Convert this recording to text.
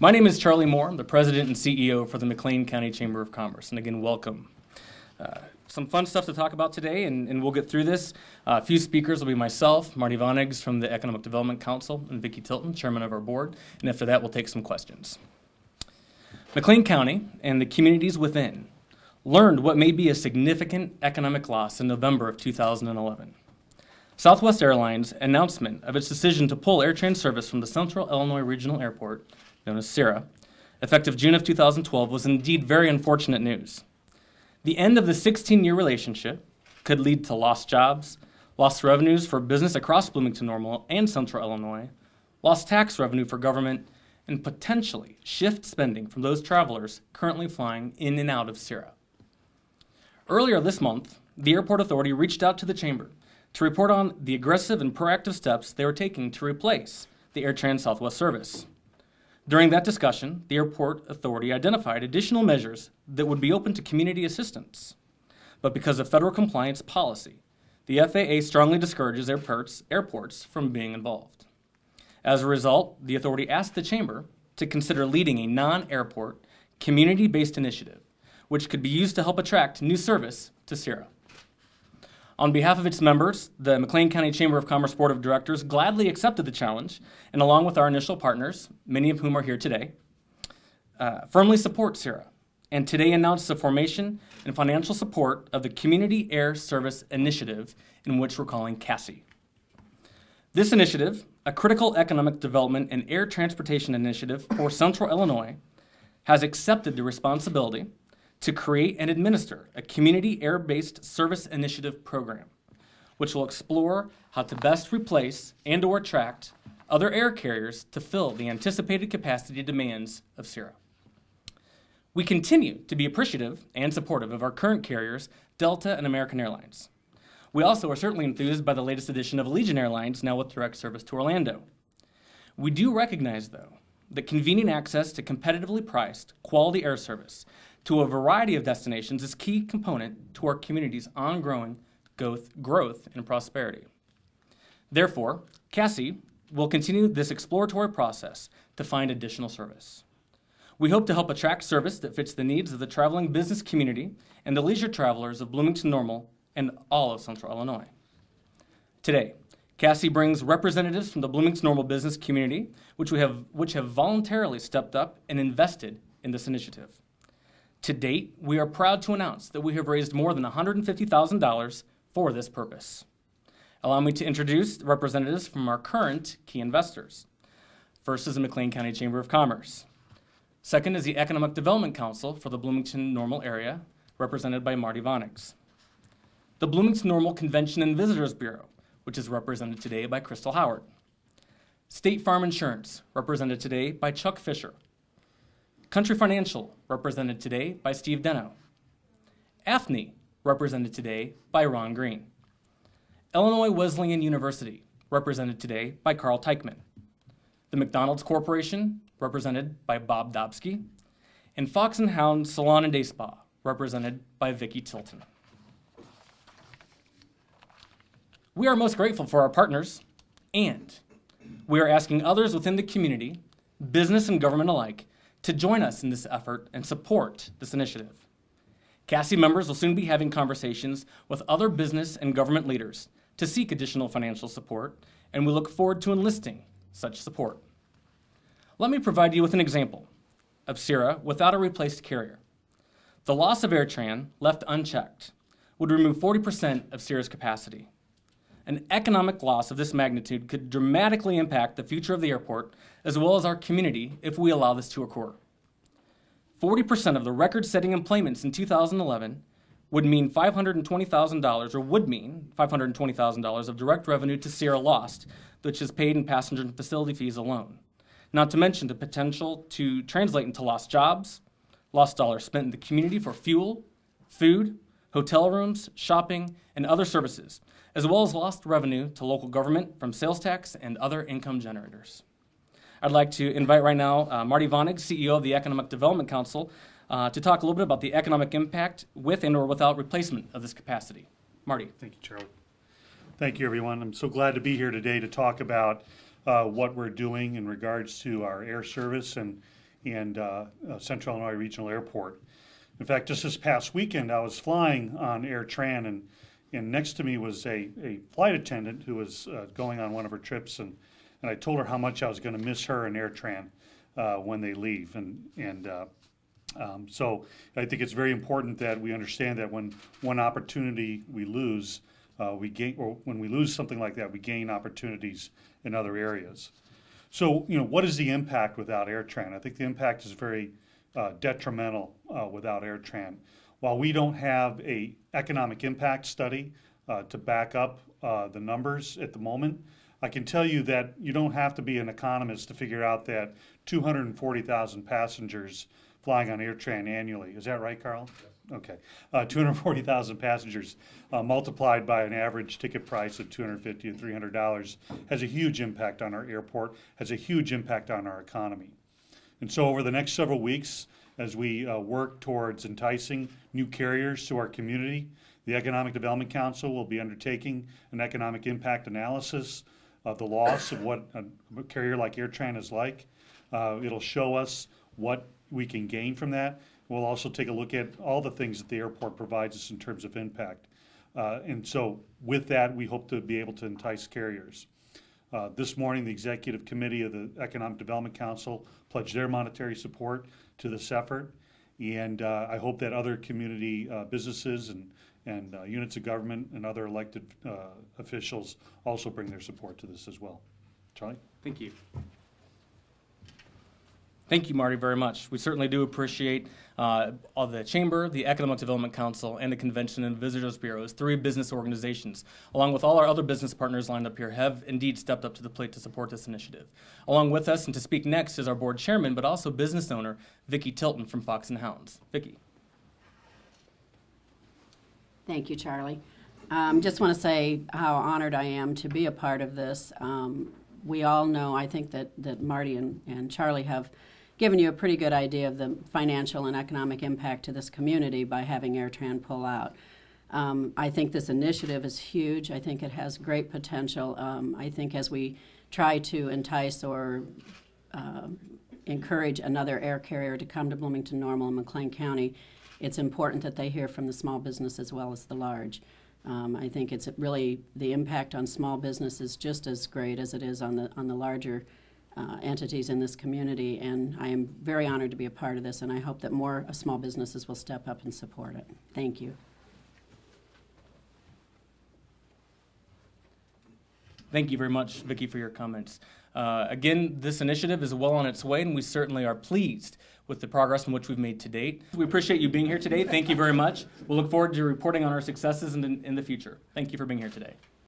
My name is Charlie Moore. I'm the President and CEO for the McLean County Chamber of Commerce. And again, welcome. Some fun stuff to talk about today, and we'll get through this. A few speakers will be myself, Marty Vonnegs from the Economic Development Council, and Vicki Tilton, Chairman of our board. And after that, we'll take some questions. McLean County and the communities within learned what may be a significant economic loss in November of 2011. Southwest Airlines' announcement of its decision to pull Air Tran service from the Central Illinois Regional Airport, known as CIRA, effective June of 2012, was indeed very unfortunate news. The end of the 16-year relationship could lead to lost jobs, lost revenues for business across Bloomington-Normal and Central Illinois, lost tax revenue for government, and potentially shift spending from those travelers currently flying in and out of CIRA. Earlier this month, the Airport Authority reached out to the Chamber to report on the aggressive and proactive steps they were taking to replace the Air Tran Southwest service. During that discussion, the Airport Authority identified additional measures that would be open to community assistance. But because of federal compliance policy, the FAA strongly discourages airports from being involved. As a result, the authority asked the Chamber to consider leading a non-airport, community-based initiative, which could be used to help attract new service to CIRA. On behalf of its members, the McLean County Chamber of Commerce Board of Directors gladly accepted the challenge, and along with our initial partners, many of whom are here today, firmly support CIRA, and today announced the formation and financial support of the Community Air Service Initiative, in which we're calling CASI. This initiative, a critical economic development and air transportation initiative for Central Illinois, has accepted the responsibility to create and administer a community air-based service initiative program, which will explore how to best replace and/or attract other air carriers to fill the anticipated capacity demands of CIRA. We continue to be appreciative and supportive of our current carriers, Delta and American Airlines. We also are certainly enthused by the latest addition of Allegiant Airlines, now with direct service to Orlando. We do recognize, though, that convenient access to competitively priced, quality air service to a variety of destinations is a key component to our community's ongoing growth and prosperity. Therefore, CASI will continue this exploratory process to find additional service. We hope to help attract service that fits the needs of the traveling business community and the leisure travelers of Bloomington-Normal and all of Central Illinois. Today, CASI brings representatives from the Bloomington-Normal business community, which have voluntarily stepped up and invested in this initiative. To date, we are proud to announce that we have raised more than $150,000 for this purpose. Allow me to introduce the representatives from our current key investors. First is the McLean County Chamber of Commerce. Second is the Economic Development Council for the Bloomington-Normal area, represented by Marty Vonnegs. The Bloomington-Normal Convention and Visitors Bureau, which is represented today by Crystal Howard. State Farm Insurance, represented today by Chuck Fisher. Country Financial, represented today by Steve Deno. AFNI, represented today by Ron Green. Illinois Wesleyan University, represented today by Carl Teichman. The McDonald's Corporation, represented by Bob Dobsky. And Fox and Hound Salon and Day Spa, represented by Vicki Tilton. We are most grateful for our partners, and we are asking others within the community, business and government alike, to join us in this effort and support this initiative. CASI members will soon be having conversations with other business and government leaders to seek additional financial support, and we look forward to enlisting such support. Let me provide you with an example of CIRA without a replaced carrier. The loss of Air Tran, left unchecked, would remove 40% of CIRA's capacity. An economic loss of this magnitude could dramatically impact the future of the airport as well as our community if we allow this to occur. 40% of the record-setting employments in 2011 would mean $520,000 of direct revenue to CIRA lost, which is paid in passenger and facility fees alone. Not to mention the potential to translate into lost jobs, lost dollars spent in the community for fuel, food, hotel rooms, shopping, and other services, as well as lost revenue to local government from sales tax and other income generators. I'd like to invite right now Marty Vonnegs, CEO of the Economic Development Council, to talk a little bit about the economic impact with and or without replacement of this capacity. Marty. Thank you, Charlie. Thank you, everyone. I'm so glad to be here today to talk about what we're doing in regards to our air service and and Central Illinois Regional Airport. In fact, just this past weekend, I was flying on Air Tran, and next to me was a flight attendant who was going on one of her trips, and I told her how much I was going to miss her and Air Tran when they leave. So I think it's very important that we understand that when one opportunity we lose, we gain, or when we lose something like that, we gain opportunities in other areas. So, what is the impact without Air Tran? I think the impact is very detrimental without Air Tran. While we don't have a economic impact study to back up the numbers at the moment, I can tell you that you don't have to be an economist to figure out that 240,000 passengers flying on Air Tran annually. Is that right, Carl? Yes. Okay. 240,000 passengers multiplied by an average ticket price of $250 to $300 has a huge impact on our airport, has a huge impact on our economy. And so over the next several weeks, as we work towards enticing new carriers to our community, the Economic Development Council will be undertaking an economic impact analysis of the loss of what a carrier like Air Tran is like. It'll show us what we can gain from that. We'll also take a look at all the things that the airport provides us in terms of impact. And so with that, we hope to be able to entice carriers. This morning, the Executive Committee of the Economic Development Council pledged their monetary support to this effort. And I hope that other community businesses and units of government and other elected officials also bring their support to this as well. Charlie? Thank you. Thank you, Marty, very much. We certainly do appreciate all the Chamber, the Economic Development Council, and the Convention and Visitors Bureau, as three business organizations, along with all our other business partners lined up here, have indeed stepped up to the plate to support this initiative. Along with us and to speak next is our board chairman, but also business owner, Vicki Tilton from Fox and Hounds. Vicki. Thank you, Charlie. Just want to say how honored I am to be a part of this. We all know, I think that Marty and Charlie have given you a pretty good idea of the financial and economic impact to this community by having Air Tran pull out. I think this initiative is huge. I think it has great potential. I think as we try to entice or encourage another air carrier to come to Bloomington-Normal and McLean County, it's important that they hear from the small business as well as the large. I think it's really, the impact on small business is just as great as it is on the larger entities in this community, and I am very honored to be a part of this, and I hope that more small businesses will step up and support it. Thank you. Thank you very much, Vicki, for your comments. Again, this initiative is well on its way, and we certainly are pleased with the progress in which we've made to date. We appreciate you being here today. Thank you very much. We'll look forward to reporting on our successes in the future. Thank you for being here today.